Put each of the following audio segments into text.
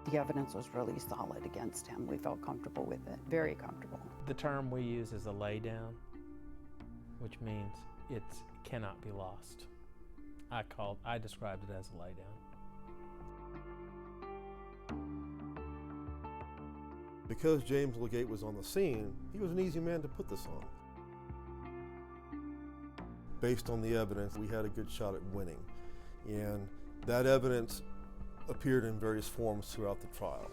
The evidence was really solid against him. We felt comfortable with it, very comfortable. The term we use is a laydown, which means it cannot be lost. I described it as a laydown. Because James Legate was on the scene, he was an easy man to put this on. Based on the evidence, we had a good shot at winning. And that evidence appeared in various forms throughout the trial.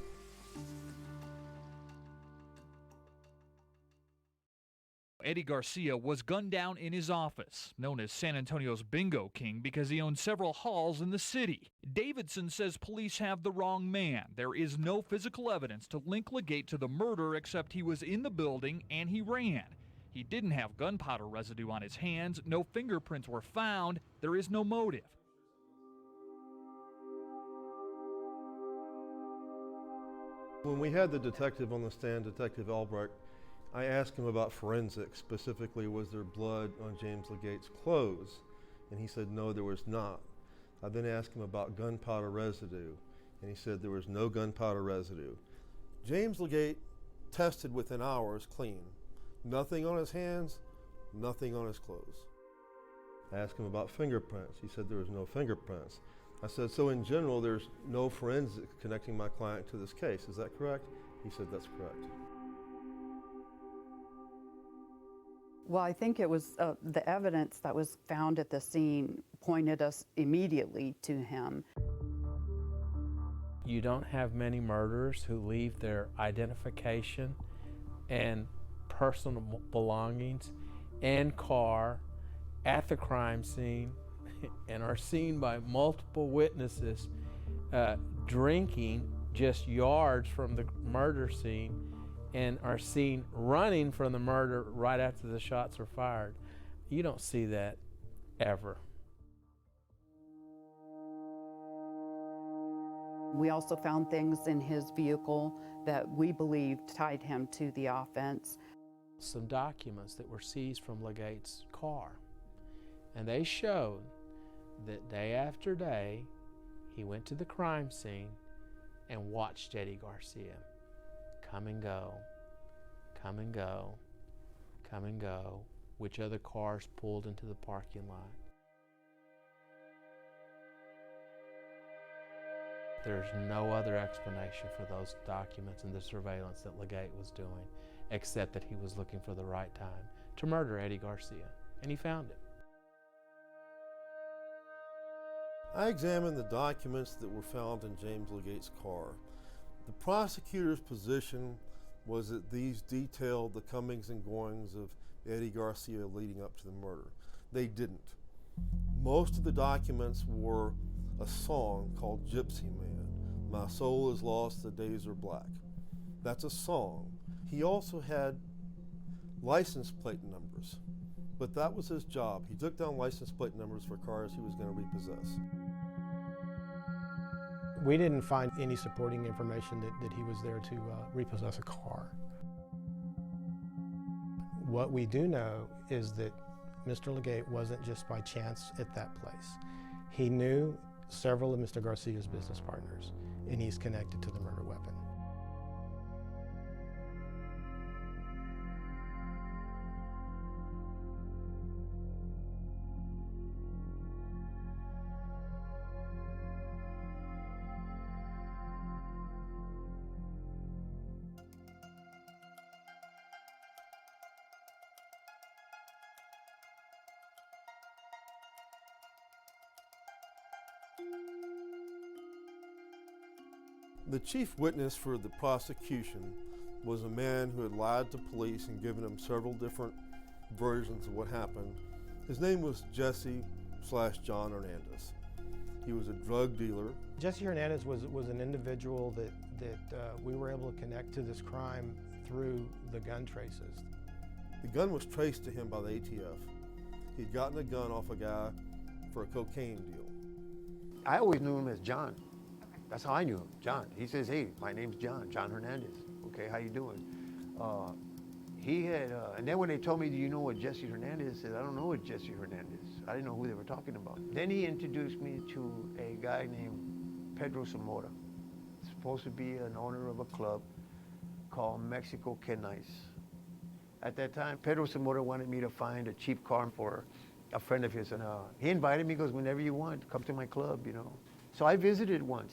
Eddie Garcia was gunned down in his office, known as San Antonio's Bingo King because he owned several halls in the city. Davidson says police have the wrong man. There is no physical evidence to link Legate to the murder except he was in the building and he ran. He didn't have gunpowder residue on his hands, no fingerprints were found, there is no motive. When we had the detective on the stand, Detective Albrecht, I asked him about forensics. Specifically, was there blood on James Legate's clothes? And he said, no, there was not. I then asked him about gunpowder residue, and he said there was no gunpowder residue. James Legate tested within hours clean. Nothing on his hands, nothing on his clothes. I asked him about fingerprints. He said there was no fingerprints. I said, so in general, there's no forensics connecting my client to this case. Is that correct? He said, that's correct. Well, I think it was the evidence that was found at the scene pointed us immediately to him. You don't have many murderers who leave their identification and personal belongings and car at the crime scene and are seen by multiple witnesses drinking just yards from the murder scene and are seen running from the murder right after the shots are fired. You don't see that ever. We also found things in his vehicle that we believed tied him to the offense. Some documents that were seized from Legate's car, and they showed that day after day he went to the crime scene and watched Eddie Garcia come and go, come and go, come and go, which other cars pulled into the parking lot. There's no other explanation for those documents and the surveillance that Legate was doing, except that he was looking for the right time to murder Eddie Garcia, and he found it. I examined the documents that were found in James Legate's car. The prosecutor's position was that these detailed the comings and goings of Eddie Garcia leading up to the murder. They didn't. Most of the documents were a song called Gypsy Man. My soul is lost, the days are black. That's a song. He also had license plate numbers, but that was his job. He took down license plate numbers for cars he was going to repossess. We didn't find any supporting information that he was there to repossess a car. What we do know is that Mr. Legate wasn't just by chance at that place. He knew several of Mr. Garcia's business partners, and he's connected to the murder weapon. The chief witness for the prosecution was a man who had lied to police and given them several different versions of what happened. His name was Jesse/John Hernandez. He was a drug dealer. Jesse Hernandez was an individual that we were able to connect to this crime through the gun traces. The gun was traced to him by the ATF. He'd gotten a gun off a guy for a cocaine deal. I always knew him as John. That's how I knew him, John. He says, hey, my name's John Hernandez. Okay, how you doing? And then when they told me, do you know what Jesse Hernandez is? I said, I don't know what Jesse Hernandez is. I didn't know who they were talking about. Then he introduced me to a guy named Pedro Zamora. supposed to be an owner of a club called Mexico Kenice. At that time, Pedro Zamora wanted me to find a cheap car for a friend of his, and he invited me. He goes, whenever you want, come to my club, you know. So I visited once.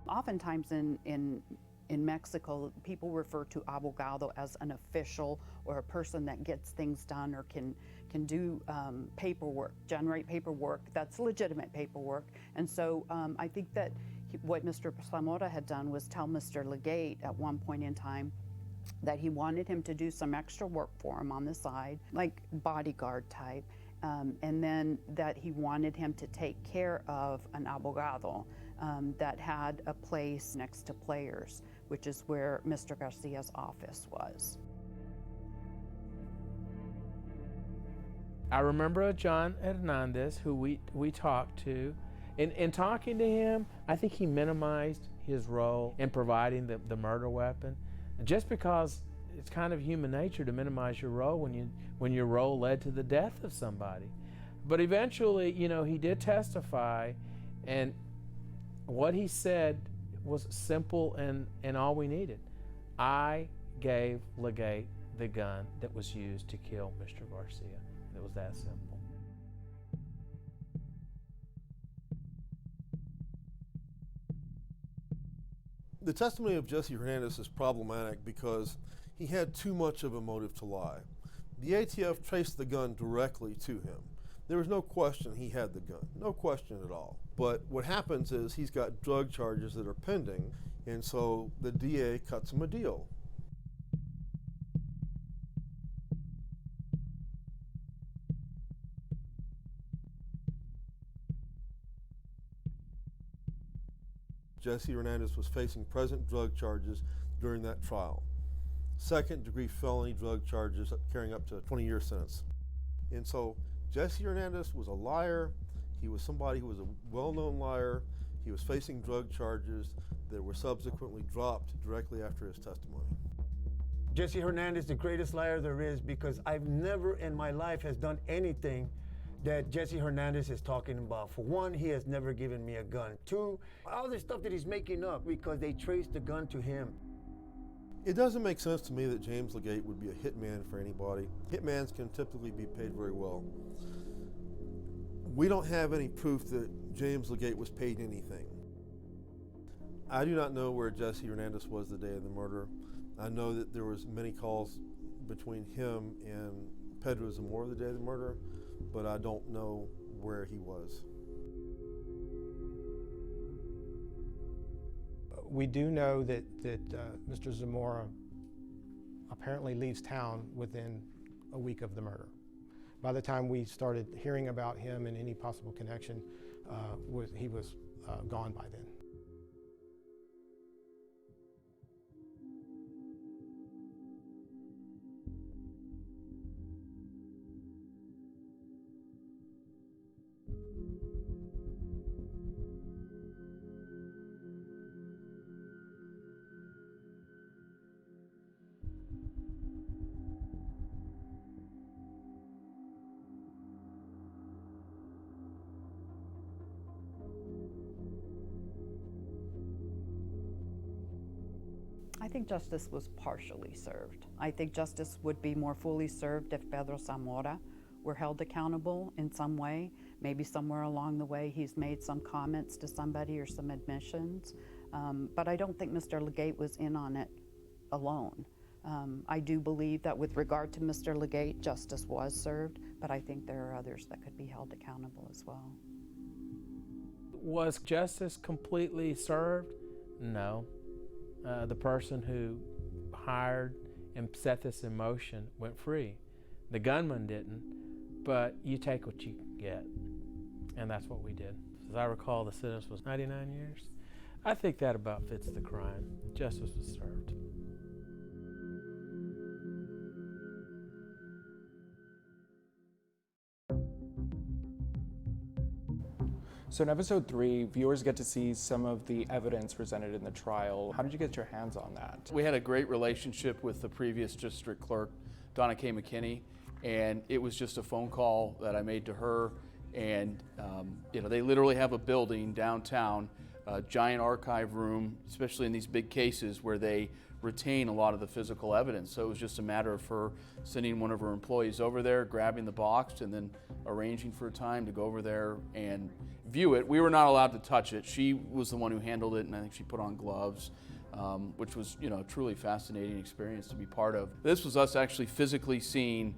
Oftentimes in Mexico, people refer to abogado as an official or a person that gets things done or can do paperwork, generate paperwork that's legitimate paperwork. And so I think that what Mr. Zamora had done was tell Mr. Legate at one point in time that he wanted him to do some extra work for him on the side, like bodyguard type, and then that he wanted him to take care of an abogado that had a place next to Players, which is where Mr. Garcia's office was. I remember John Hernandez, who we talked to. In talking to him, I think he minimized his role in providing the murder weapon, just because it's kind of human nature to minimize your role when your role led to the death of somebody. But eventually, you know, he did testify, and what he said was simple and all we needed. I gave Legate the gun that was used to kill Mr. Garcia. It was that simple. The testimony of Jesse Hernandez is problematic because he had too much of a motive to lie. The ATF traced the gun directly to him. There was no question he had the gun, no question at all. But what happens is he's got drug charges that are pending, and so the DA cuts him a deal. Jesse Hernandez was facing present drug charges during that trial. Second-degree felony drug charges carrying up to a 20-year sentence. And so Jesse Hernandez was a liar. He was somebody who was a well-known liar. He was facing drug charges that were subsequently dropped directly after his testimony. Jesse Hernandez, the greatest liar there is, because I've never in my life has done anything that Jesse Hernandez is talking about. For one, he has never given me a gun. Two, all this stuff that he's making up because they traced the gun to him. It doesn't make sense to me that James Legate would be a hitman for anybody. Hitmans can typically be paid very well. We don't have any proof that James Legate was paid anything. I do not know where Jesse Hernandez was the day of the murder. I know that there was many calls between him and Pedro Zamora the day of the murder, but I don't know where he was. We do know that Mr. Zamora apparently leaves town within a week of the murder. By the time we started hearing about him and any possible connection, he was gone by then. think justice was partially served. I think justice would be more fully served if Pedro Zamora were held accountable in some way. Maybe somewhere along the way he's made some comments to somebody or some admissions. But I don't think Mr. Legate was in on it alone. I do believe that with regard to Mr. Legate, justice was served, but I think there are others that could be held accountable as well. Was justice completely served? No. The person who hired and set this in motion went free. The gunman didn't, but you take what you can get, and that's what we did. As I recall, the sentence was 99 years. I think that about fits the crime. Justice was served. So in episode 3, viewers get to see some of the evidence presented in the trial. How did you get your hands on that? We had a great relationship with the previous district clerk, Donna K. McKinney, and it was just a phone call that I made to her. And they literally have a building downtown, a giant archive room, especially in these big cases where they retain a lot of the physical evidence. So it was just a matter of her sending one of her employees over there, grabbing the box, and then arranging for a time to go over there and view it. We were not allowed to touch it. She was the one who handled it, and I think she put on gloves, which was, a truly fascinating experience to be part of. This was us actually physically seeing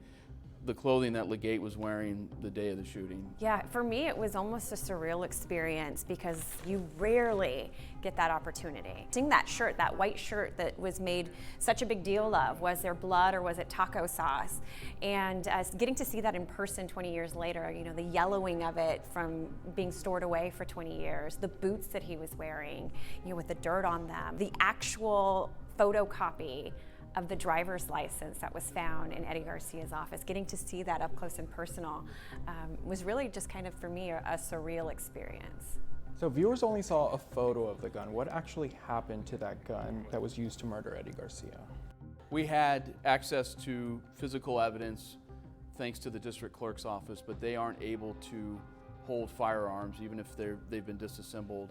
the clothing that Legate was wearing the day of the shooting. Yeah, for me it was almost a surreal experience because you rarely get that opportunity. Seeing that shirt, that white shirt that was made such a big deal of, was there blood or was it taco sauce? And getting to see that in person 20 years later, the yellowing of it from being stored away for 20 years, the boots that he was wearing, with the dirt on them, the actual photocopy of the driver's license that was found in Eddie Garcia's office. Getting to see that up close and personal was really just kind of, for me, a surreal experience. So viewers only saw a photo of the gun. What actually happened to that gun that was used to murder Eddie Garcia? We had access to physical evidence thanks to the district clerk's office, but they aren't able to hold firearms even if they've been disassembled.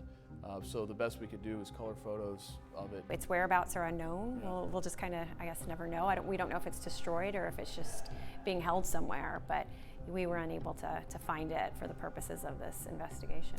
So the best we could do is color photos of it. Its whereabouts are unknown. We'll just kind of, I guess, never know. We don't know if it's destroyed or if it's just being held somewhere, but we were unable to find it for the purposes of this investigation.